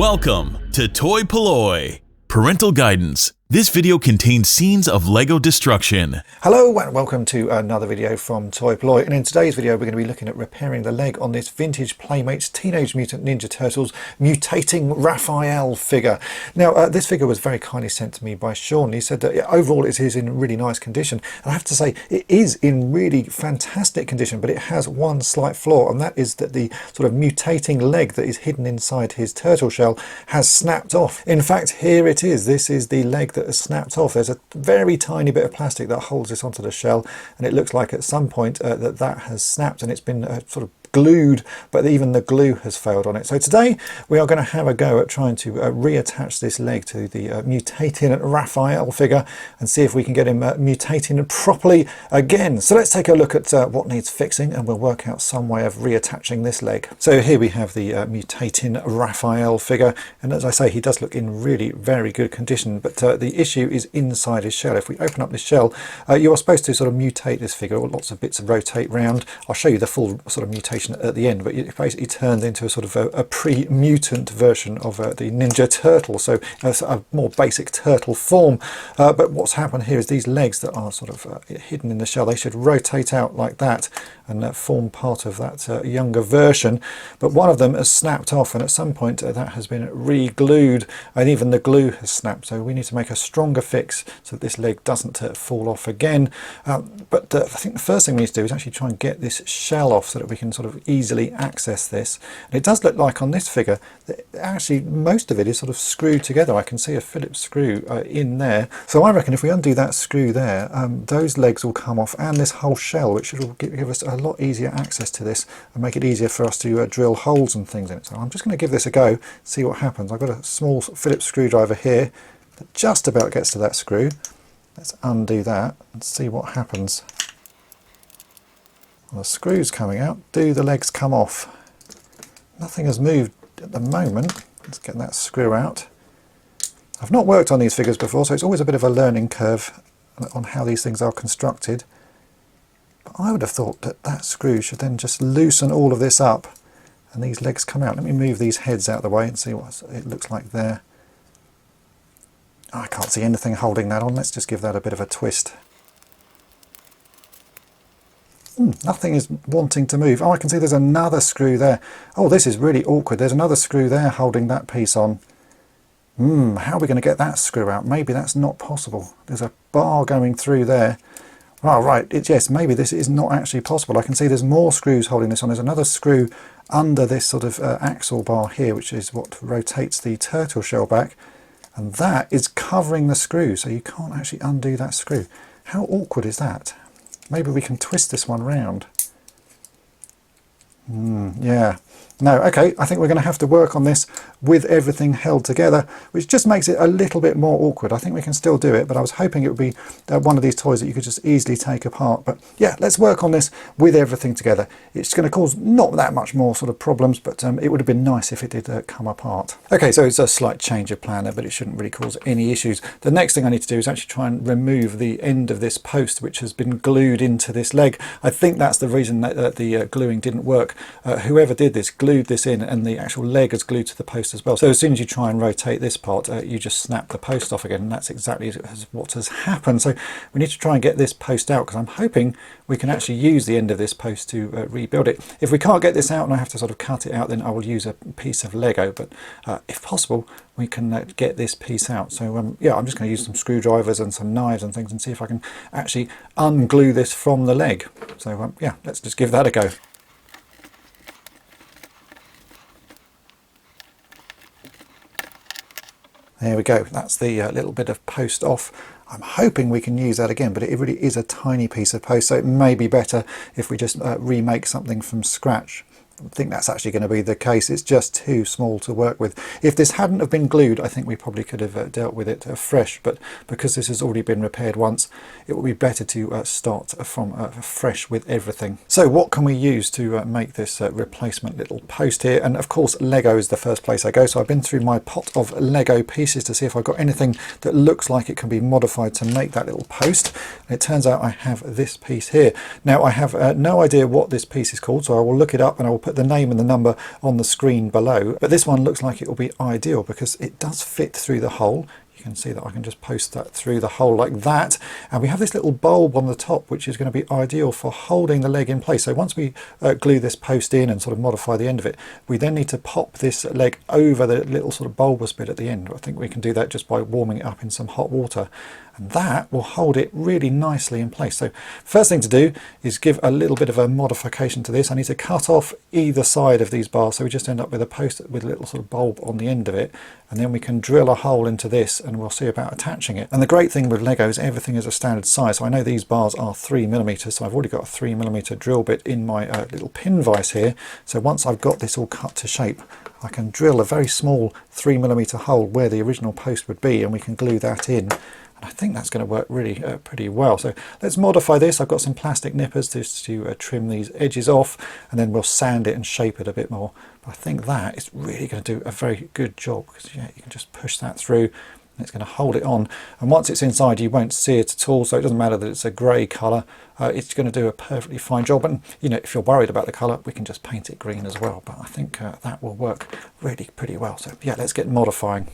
Welcome to toy-polloi, parental guidance. This video contains scenes of Lego destruction. Hello and welcome to another video from toy-polloi, and in today's video we're going to be looking at repairing the leg on this vintage Playmates Teenage Mutant Ninja Turtles Mutatin Raphael figure. Now this figure was very kindly sent to me by Sean. He said that overall it is in really nice condition, and I have to say it is in really fantastic condition, but it has one slight flaw, and that is that the sort of mutating leg that is hidden inside his turtle shell has snapped off. In fact, here it is. This is the leg that has snapped off. There's a very tiny bit of plastic that holds this onto the shell, and it looks like at some point that has snapped, and it's been sort of glued, but even the glue has failed on it. So today we are going to have a go at trying to reattach this leg to the Mutatin Raphael figure and see if we can get him mutating properly again. So let's take a look at what needs fixing, and we'll work out some way of reattaching this leg. So here we have the Mutatin Raphael figure, and as I say, he does look in really very good condition, but the issue is inside his shell. If we open up this shell, you are supposed to sort of mutate this figure, lots of bits rotate round. I'll show you the full sort of mutation at the end, but it basically turns into a sort of a pre-mutant version of the Ninja Turtle, so a more basic turtle form. But what's happened here is these legs that are sort of hidden in the shell, they should rotate out like that and form part of that younger version, but one of them has snapped off, and at some point that has been re-glued, and even the glue has snapped. So we need to make a stronger fix so that this leg doesn't fall off again. But I think the first thing we need to do is actually try and get this shell off so that we can sort of easily access this. And it does look like on this figure that actually most of it is sort of screwed together. I can see a Phillips screw in there, so I reckon if we undo that screw there, those legs will come off, and this whole shell, which will give us a lot easier access to this and make it easier for us to drill holes and things in it. So I'm just going to give this a go, see what happens. I've got a small Phillips screwdriver here that just about gets to that screw. Let's undo that and see what happens. Well, the screw's coming out. Do the legs come off? Nothing has moved at the moment. Let's get that screw out. I've not worked on these figures before, so it's always a bit of a learning curve on how these things are constructed. But I would have thought that that screw should then just loosen all of this up and these legs come out. Let me move these heads out of the way and see what it looks like there. Oh, I can't see anything holding that on. Let's just give that a bit of a twist. Nothing is wanting to move. Oh, I can see there's another screw there. Oh, this is really awkward. There's another screw there holding that piece on. How are we going to get that screw out? Maybe that's not possible. There's a bar going through there. Oh, right. Yes, maybe this is not actually possible. I can see there's more screws holding this on. There's another screw under this sort of axle bar here, which is what rotates the turtle shell back. And that is covering the screw, so you can't actually undo that screw. How awkward is that? Maybe we can twist this one round. Yeah. No, okay, I think we're going to have to work on this with everything held together, which just makes it a little bit more awkward. I think we can still do it, but I was hoping it would be one of these toys that you could just easily take apart. But yeah, let's work on this with everything together. It's going to cause not that much more sort of problems, but it would have been nice if it did come apart. Okay, so it's a slight change of plan there, but it shouldn't really cause any issues. The next thing I need to do is actually try and remove the end of this post, which has been glued into this leg. I think that's the reason that the gluing didn't work. Whoever did this glued this in, and the actual leg is glued to the post as well. So as soon as you try and rotate this part, you just snap the post off again, and that's exactly what has happened. So we need to try and get this post out, because I'm hoping we can actually use the end of this post to rebuild it. If we can't get this out and I have to sort of cut it out, then I will use a piece of Lego, but if possible we can get this piece out. So yeah, I'm just going to use some screwdrivers and some knives and things and see if I can actually unglue this from the leg. So yeah, let's just give that a go. There we go, that's the little bit of post off. I'm hoping we can use that again, but it really is a tiny piece of post, so it may be better if we just remake something from scratch. I think that's actually going to be the case. It's just too small to work with. If this hadn't have been glued, I think we probably could have dealt with it fresh, but because this has already been repaired once, it would be better to start from fresh with everything. So what can we use to make this replacement little post here? And of course Lego is the first place I go, so I've been through my pot of Lego pieces to see if I've got anything that looks like it can be modified to make that little post. And it turns out I have this piece here. Now I have no idea what this piece is called, so I will look it up and I will put the name and the number on the screen below, but this one looks like it will be ideal because it does fit through the hole. You can see that I can just post that through the hole like that, and we have this little bulb on the top which is going to be ideal for holding the leg in place. So once we glue this post in and sort of modify the end of it, we then need to pop this leg over the little sort of bulbous bit at the end. I think we can do that just by warming it up in some hot water, and that will hold it really nicely in place. So first thing to do is give a little bit of a modification to this. I need to cut off either side of these bars, so we just end up with a post with a little sort of bulb on the end of it, and then we can drill a hole into this and we'll see about attaching it. And the great thing with Lego is everything is a standard size. So I know these bars are 3mm, so I've already got a 3mm drill bit in my little pin vise here. So once I've got this all cut to shape, I can drill a very small 3mm hole where the original post would be, and we can glue that in. I think that's going to work really pretty well. So let's modify this. I've got some plastic nippers just to trim these edges off, and then we'll sand it and shape it a bit more. But I think that is really going to do a very good job, because yeah, you can just push that through and it's going to hold it on. And once it's inside, you won't see it at all. So it doesn't matter that it's a grey colour. It's going to do a perfectly fine job. And you know, if you're worried about the colour, we can just paint it green as well. But I think that will work really pretty well. So yeah, let's get modifying.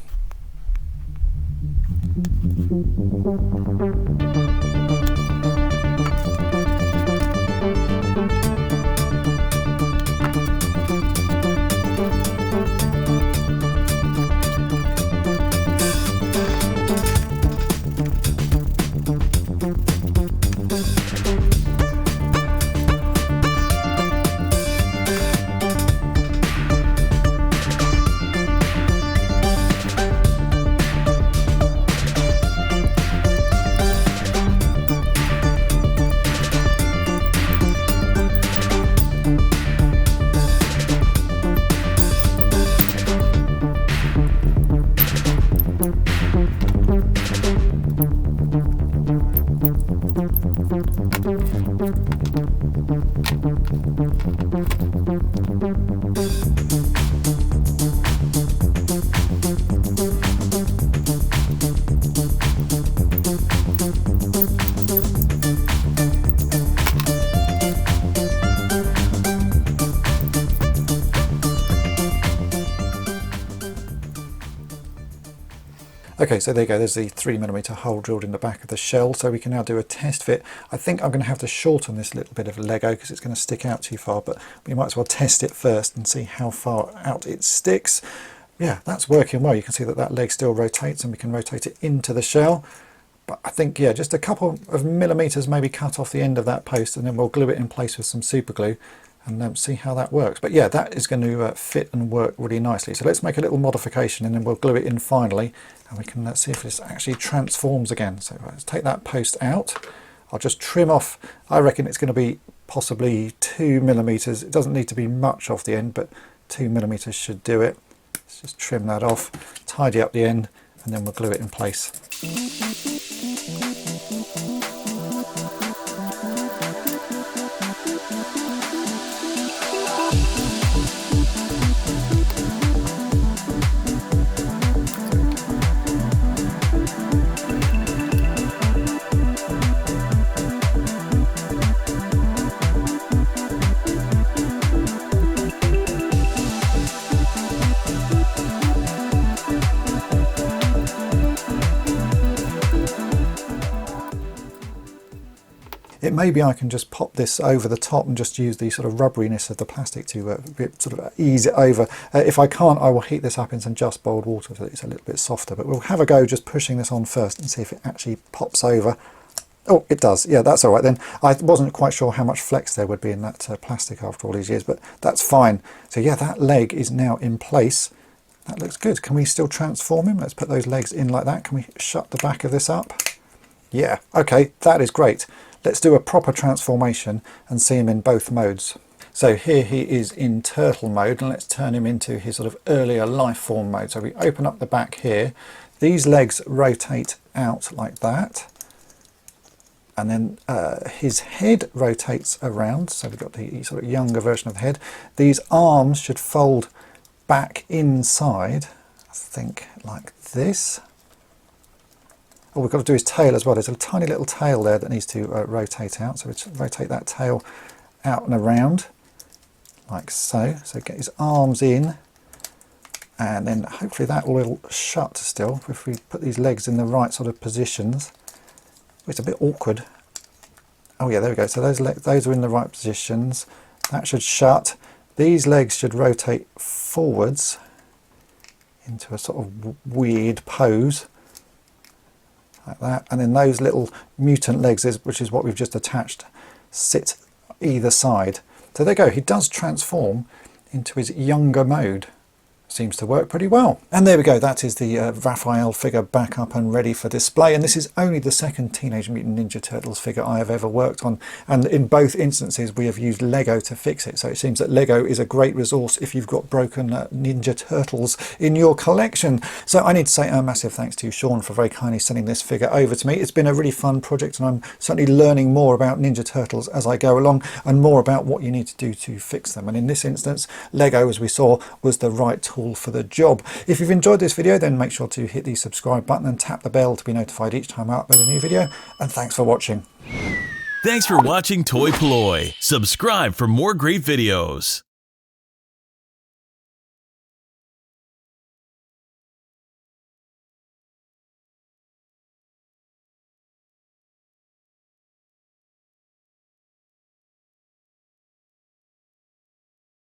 Okay, so there you go, there's the 3mm hole drilled in the back of the shell, so we can now do a test fit. I think I'm going to have to shorten this little bit of Lego because it's going to stick out too far, but we might as well test it first and see how far out it sticks. Yeah, that's working well. You can see that that leg still rotates, and we can rotate it into the shell. But I think, yeah, just a couple of millimeters maybe cut off the end of that post, and then we'll glue it in place with some super glue and see how that works. But yeah, that is going to fit and work really nicely. So let's make a little modification, and then we'll glue it in finally, and we can see if this actually transforms again. So let's take that post out. I'll just trim off, I reckon it's going to be possibly 2mm. It doesn't need to be much off the end, but 2mm should do it. Let's just trim that off, tidy up the end, and then we'll glue it in place. Maybe I can just pop this over the top and just use the sort of rubberiness of the plastic to sort of ease it over. If I can't, I will heat this up in some just boiled water so that it's a little bit softer. But we'll have a go just pushing this on first and see if it actually pops over. Oh, it does. Yeah, that's all right then. I wasn't quite sure how much flex there would be in that plastic after all these years, but that's fine. So yeah, that leg is now in place. That looks good. Can we still transform him? Let's put those legs in like that. Can we shut the back of this up? Yeah, okay, that is great. Let's do a proper transformation and see him in both modes. So here he is in turtle mode, and let's turn him into his sort of earlier life form mode. So we open up the back here. These legs rotate out like that. And then his head rotates around. So we've got the sort of younger version of the head. These arms should fold back inside, I think like this. All we've got to do is tail as well. There's a tiny little tail there that needs to rotate out. So we rotate that tail out and around like so. So get his arms in, and then hopefully that will shut still if we put these legs in the right sort of positions. It's a bit awkward. Oh yeah, there we go. So those are in the right positions. That should shut. These legs should rotate forwards into a sort of weird pose like that, and then those little mutant legs, which is what we've just attached, sit either side. So there you go, he does transform into his younger mode. Seems to work pretty well. And there we go, that is the Raphael figure back up and ready for display. And this is only the second Teenage Mutant Ninja Turtles figure I have ever worked on. And in both instances, we have used Lego to fix it. So it seems that Lego is a great resource if you've got broken Ninja Turtles in your collection. So I need to say a massive thanks to Sean for very kindly sending this figure over to me. It's been a really fun project, and I'm certainly learning more about Ninja Turtles as I go along, and more about what you need to do to fix them. And in this instance, Lego, as we saw, was the right tool for the job. If you've enjoyed this video, then make sure to hit the subscribe button and tap the bell to be notified each time I upload a new video. And thanks for watching. Thanks for watching Toy-Polloi. Subscribe for more great videos.